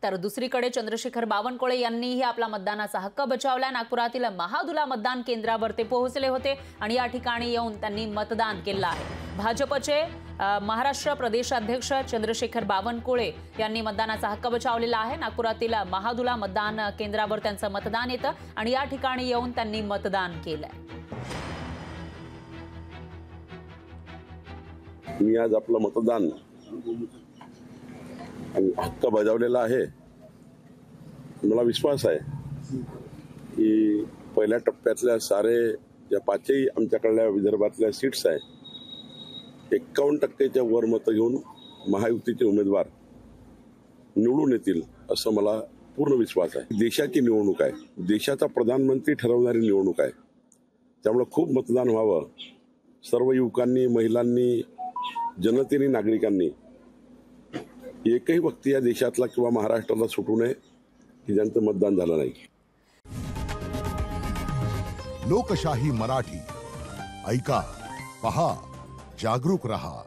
तर दुसरीकडे चंद्रशेखर बावनकुळे यांनीही आपला मतदानाचा हक्क बजावला। नागपुरातील महादुला मतदान केंद्रावर ते पोहोचले होते आणि या ठिकाणी येऊन त्यांनी मतदान केलं आहे। भाजपचे महाराष्ट्र प्रदेशाध्यक्ष चंद्रशेखर बावनकुळे यांनी मतदानाचा हक्क बजावलेला आहे। नागपुरातील महादुला मतदान केंद्रावर त्यांचं मतदान येतं आणि या ठिकाणी येऊन त्यांनी मतदान केलंय। मी आज आपलं मतदान हक्क बजावलेला आहे। मला विश्वास आहे की पहिल्या टप्प्यातल्या सारे ज्या पाचही आमच्याकडल्या विदर्भातल्या सीट्स आहे 51% वर मतं घेऊन महायुतीचे उमेदवार निवडून येतील असं मला पूर्ण विश्वास आहे। देशाची निवडणूक आहे, देशाचा प्रधानमंत्री ठरवणारी निवडणूक आहे, त्यामुळे खूप मतदान व्हावं। सर्व युवकांनी, महिलांनी, जनतेने, नागरिकांनी एकही व्यक्ती या देशातला किंवा महाराष्ट्राला सुटू नये की ज्यांचं मतदान झालं नाही। लोकशाही मराठी ऐका, पहा, जागरूक रहा।